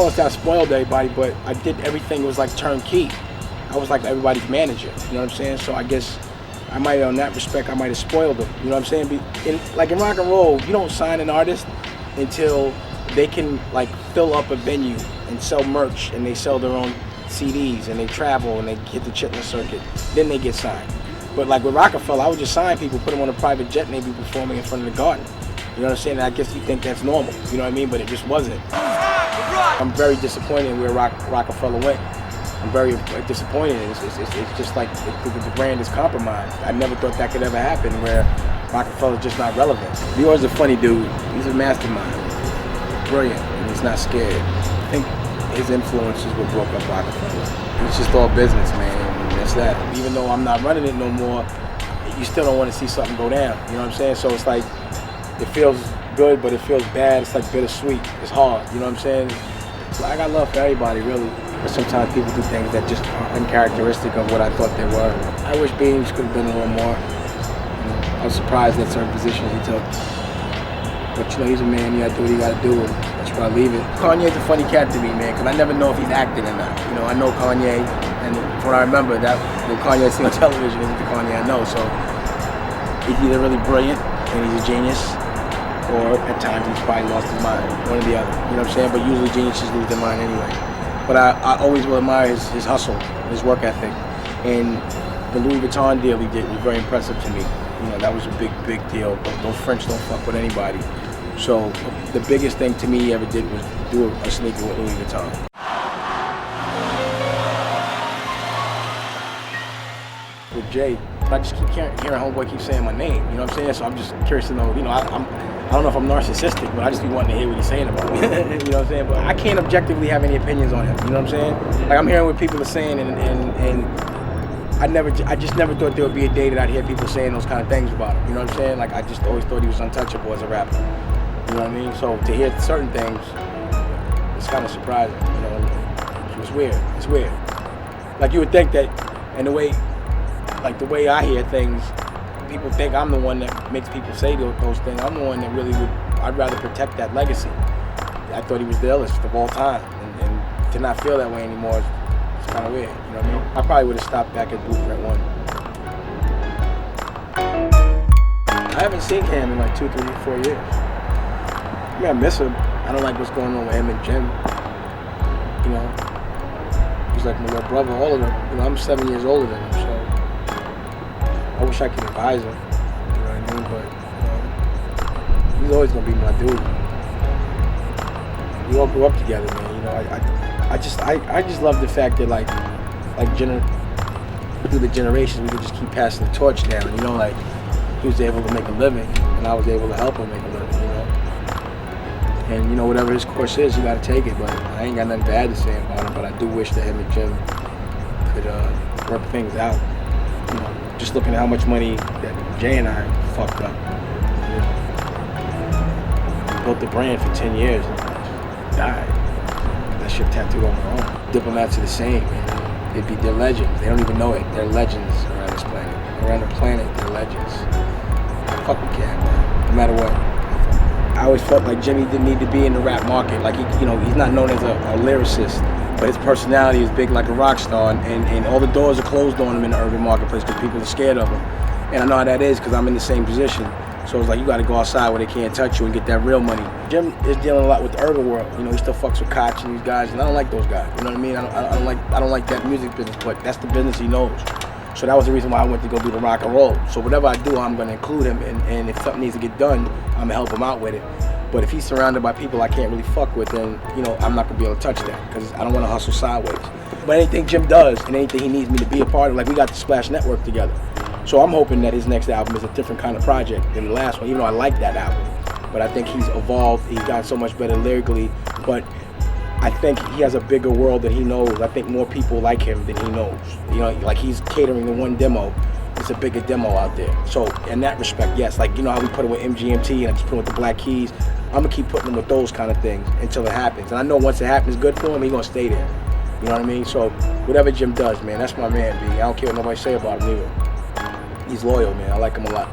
want to say I spoiled everybody, but I did everything. It was like turnkey. I was like everybody's manager, you know what I'm saying? So I guess I might, on that respect, I might have spoiled them, you know what I'm saying? Like in rock and roll, you don't sign an artist until they can like fill up a venue and sell merch, and they sell their own CDs, and they travel, and they hit the chitlin circuit. Then they get signed. But like with Roc-A-Fella, I would just sign people, put them on a private jet, and they'd be performing in front of the garden. You know what I'm saying? And I guess you think that's normal, you know what I mean? But it just wasn't. I'm very disappointed where Roc-A-Fella went. I'm very disappointed. It's just like the brand is compromised. I never thought that could ever happen, where Roc-A-Fella's just not relevant. Dior's a funny dude. He's a mastermind. Brilliant, and he's not scared. I think his influences what broke up Roc-A-Fella. It's just all business, man. And that's that. Even though I'm not running it no more, you still don't want to see something go down. You know what I'm saying? So it's like, it feels good, but it feels bad. It's like bittersweet. It's hard. You know what I'm saying? So I got love for everybody, really. But sometimes people do things that just are uncharacteristic of what I thought they were. I wish Beans could have been a little more. You know, I was surprised at certain positions he took. But you know, he's a man, you gotta do what you gotta do, and that's where I leave it. Kanye's a funny cat to me, man, because I never know if he's acting or not. You know, I know Kanye, and from what I remember, that when Kanye I see on television isn't the Kanye I know. So he's either really brilliant and he's a genius, or at times he's probably lost his mind, one or the other. You know what I'm saying? But usually geniuses lose their mind anyway. But I always will admire his hustle, his work ethic. And the Louis Vuitton deal he did was very impressive to me. You know, that was a big deal. Those French don't fuck with anybody. So the biggest thing to me he ever did was do a sneaker with Louis Vuitton. With Jay, I just keep hearing homeboy keep saying my name, you know what I'm saying? So I'm just curious to know, you know, I don't know if I'm narcissistic, but I just be wanting to hear what he's saying about me, you know what I'm saying? But I can't objectively have any opinions on him, you know what I'm saying? Like I'm hearing what people are saying, and I just never thought there would be a day that I'd hear people saying those kind of things about him, you know what I'm saying? Like I just always thought he was untouchable as a rapper, you know what I mean? So to hear certain things, it's kind of surprising, you know? It's weird, it's weird. Like you would think that, and the way I hear things, people think I'm the one that makes people say those things. I'm the one that really I'd rather protect that legacy. I thought he was the illest of all time, and to not feel that way anymore is kind of weird, you know what I mean? I probably would have stopped back at Blueprint 1. I haven't seen him in like 2, 3, 4 years. I mean, I miss him. I don't like what's going on with him and Jim. You know, he's like my little brother, all of them. You know, I'm 7 years older than him, so I wish I could advise him, you know what I mean? But you know, he's always gonna be my dude. We all grew up together, man. You know, I just love the fact that like through the generations, we could just keep passing the torch down. You know, like he was able to make a living, and I was able to help him make a living. You know, and you know whatever his course is, you gotta take it. But I ain't got nothing bad to say about him. But I do wish that him and Jim could work things out. You know. Just looking at how much money that Jay and I fucked up. You know, built the brand for 10 years and died. That shit tattooed on my arm. Diplomats are the same, man. They're legends. They don't even know it. They're legends around this planet. Around the planet, they're legends. Fuck the cat, man. No matter what. I always felt like Jimmy didn't need to be in the rap market. Like you know, he's not known as a lyricist. But his personality is big like a rock star, and all the doors are closed on him in the urban marketplace because people are scared of him. And I know how that is because I'm in the same position. So it's like you got to go outside where they can't touch you and get that real money. Jim is dealing a lot with the urban world. You know, he still fucks with Koch and these guys, and I don't like those guys. You know what I mean? I don't like that music business, but that's the business he knows. So that was the reason why I went to go do the rock and roll. So whatever I do, I'm going to include him, and if something needs to get done, I'm going to help him out with it. But if he's surrounded by people I can't really fuck with, then, you know, I'm not going to be able to touch that because I don't want to hustle sideways. But anything Jim does and anything he needs me to be a part of, like we got the Splash Network together. So I'm hoping that his next album is a different kind of project than the last one, even though I like that album. But I think he's evolved, he's gotten so much better lyrically, but I think he has a bigger world than he knows. I think more people like him than he knows. You know, like he's catering to one demo. It's a bigger demo out there. So in that respect, yes, like you know how we put it with MGMT and I just put it with the Black Keys, I'm gonna keep putting him with those kind of things until it happens. And I know once it happens good for him, he's gonna stay there. You know what I mean? So whatever Jim does, man, that's my man, B. I don't care what nobody say about him either. He's loyal, man. I like him a lot.